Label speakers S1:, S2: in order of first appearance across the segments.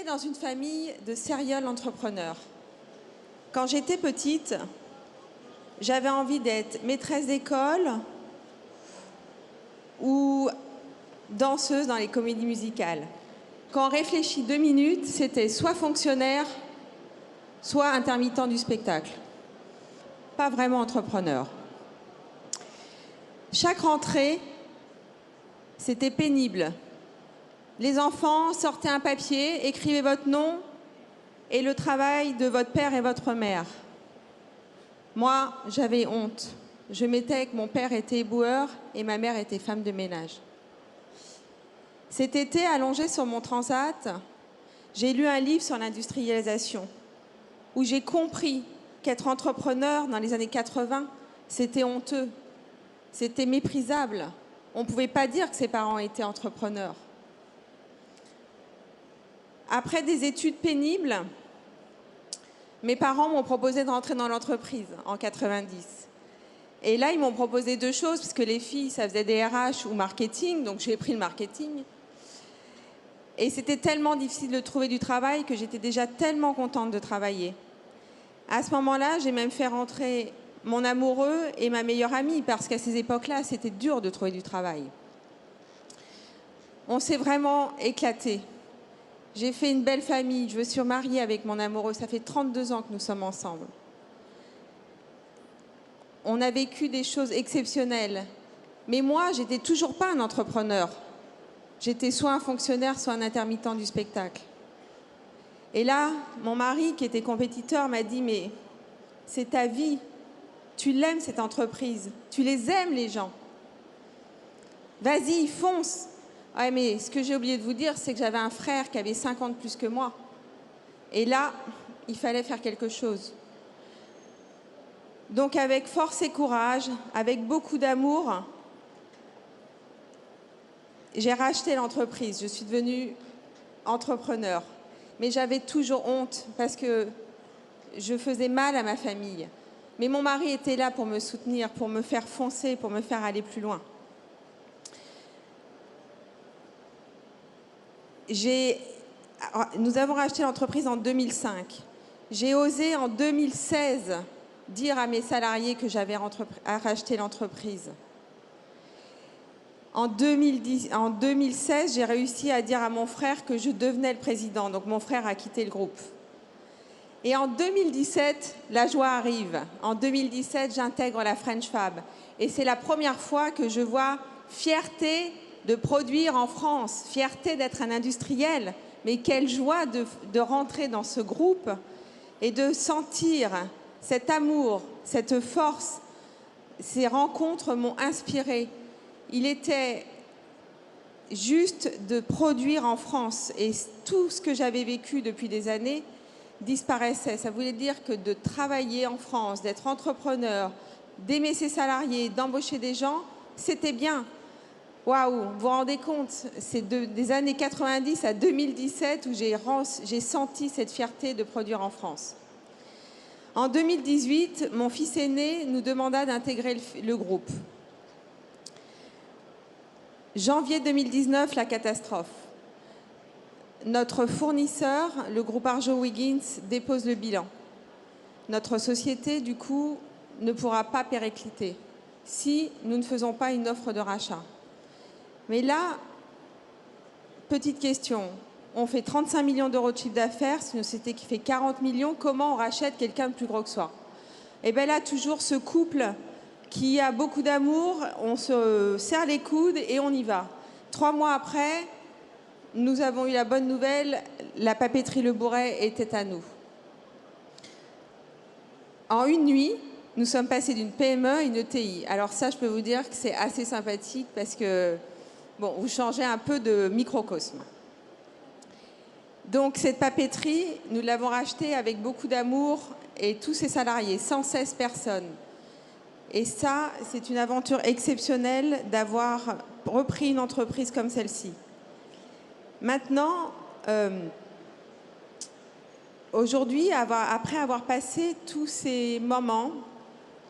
S1: né dans une famille de serial entrepreneurs. Quand j'étais petite, j'avais envie d'être maîtresse d'école ou danseuse dans les comédies musicales. Quand on réfléchit 2 minutes, c'était soit fonctionnaire, soit intermittent du spectacle. Pas vraiment entrepreneur. Chaque rentrée, c'était pénible. Les enfants sortaient un papier, écrivez votre nom et le travail de votre père et votre mère. Moi, j'avais honte. Je mettais que mon père était éboueur et ma mère était femme de ménage. Cet été, allongée sur mon transat, j'ai lu un livre sur l'industrialisation où j'ai compris qu'être entrepreneur dans les années 80, c'était honteux, c'était méprisable. On ne pouvait pas dire que ses parents étaient entrepreneurs. Après des études pénibles, mes parents m'ont proposé de rentrer dans l'entreprise en 90. Et là, ils m'ont proposé 2 choses, parce que les filles, ça faisait des RH ou marketing, donc j'ai pris le marketing. Et c'était tellement difficile de trouver du travail que j'étais déjà tellement contente de travailler. À ce moment-là, j'ai même fait rentrer mon amoureux et ma meilleure amie, parce qu'à ces époques-là, c'était dur de trouver du travail. On s'est vraiment éclaté. J'ai fait une belle famille, je me suis mariée avec mon amoureux, ça fait 32 ans que nous sommes ensemble. On a vécu des choses exceptionnelles. Mais moi, j'étais toujours pas un entrepreneur. J'étais soit un fonctionnaire, soit un intermittent du spectacle. Et là, mon mari, qui était compétiteur, m'a dit « Mais c'est ta vie, tu l'aimes cette entreprise, tu les aimes les gens. Vas-y, fonce !» Ouais, mais ce que j'ai oublié de vous dire, c'est que j'avais un frère qui avait 5 ans de plus que moi. Et là, il fallait faire quelque chose. Donc avec force et courage, avec beaucoup d'amour, j'ai racheté l'entreprise. Je suis devenue entrepreneur. Mais j'avais toujours honte parce que je faisais mal à ma famille. Mais mon mari était là pour me soutenir, pour me faire foncer, pour me faire aller plus loin. Nous avons racheté l'entreprise en 2005. J'ai osé en 2016 dire à mes salariés que j'avais racheté l'entreprise. En 2016, j'ai réussi à dire à mon frère que je devenais le président. Donc mon frère a quitté le groupe. Et en 2017, la joie arrive. En 2017, j'intègre la French Fab. Et c'est la première fois que je vois fierté de produire en France, fierté d'être un industriel. Mais quelle joie de rentrer dans ce groupe et de sentir cet amour, cette force. Ces rencontres m'ont inspirée. Il était juste de produire en France. Et tout ce que j'avais vécu depuis des années disparaissait. Ça voulait dire que de travailler en France, d'être entrepreneur, d'aimer ses salariés, d'embaucher des gens, c'était bien. Waouh, vous vous rendez compte, c'est des années 90 à 2017 où j'ai senti cette fierté de produire en France. En 2018, mon fils aîné nous demanda d'intégrer le groupe. Janvier 2019, la catastrophe. Notre fournisseur, le groupe Arjowiggins, dépose le bilan. Notre société, du coup, ne pourra pas péricliter si nous ne faisons pas une offre de rachat. Mais là, petite question, on fait 35 millions d'euros de chiffre d'affaires, c'est une société qui fait 40 millions, comment on rachète quelqu'un de plus gros que soi? Et bien là, toujours ce couple qui a beaucoup d'amour, on se serre les coudes et on y va. 3 mois après, nous avons eu la bonne nouvelle, la papeterie Le Bourret était à nous. En une nuit, nous sommes passés d'une PME à une ETI. Alors ça, je peux vous dire que c'est assez sympathique parce que, bon, vous changez un peu de microcosme. Donc cette papeterie, nous l'avons rachetée avec beaucoup d'amour et tous ses salariés, 116 personnes. Et ça, c'est une aventure exceptionnelle d'avoir repris une entreprise comme celle-ci. Maintenant, aujourd'hui, après avoir passé tous ces moments,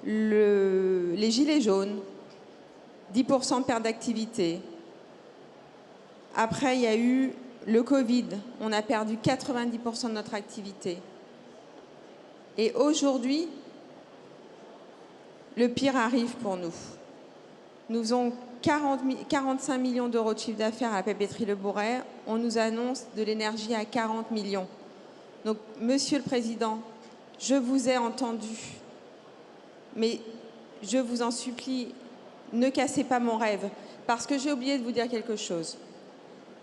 S1: les gilets jaunes, 10% de perte d'activité. Après, il y a eu le Covid, on a perdu 90% de notre activité. Et aujourd'hui, le pire arrive pour nous. Nous faisons 45 millions d'euros de chiffre d'affaires à la papeterie Le Bourret. On nous annonce de l'énergie à 40 millions. Donc, Monsieur le Président, je vous ai entendu, mais je vous en supplie, ne cassez pas mon rêve, parce que j'ai oublié de vous dire quelque chose.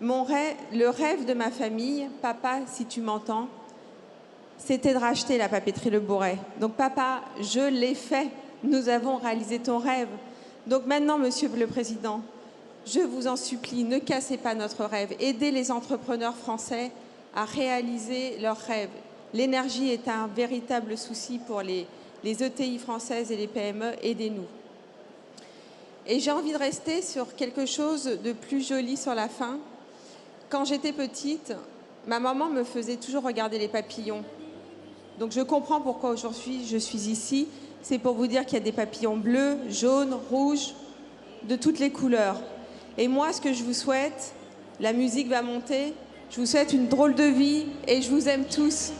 S1: Le rêve de ma famille, papa, si tu m'entends, c'était de racheter la papeterie Le Bourret. Donc, papa, je l'ai fait. Nous avons réalisé ton rêve. Donc maintenant, Monsieur le Président, je vous en supplie, ne cassez pas notre rêve. Aidez les entrepreneurs français à réaliser leurs rêves. L'énergie est un véritable souci pour les ETI françaises et les PME. Aidez-nous. Et j'ai envie de rester sur quelque chose de plus joli sur la fin. Quand j'étais petite, ma maman me faisait toujours regarder les papillons. Donc je comprends pourquoi aujourd'hui je suis ici. C'est pour vous dire qu'il y a des papillons bleus, jaunes, rouges, de toutes les couleurs. Et moi, ce que je vous souhaite, la musique va monter, je vous souhaite une drôle de vie et je vous aime tous.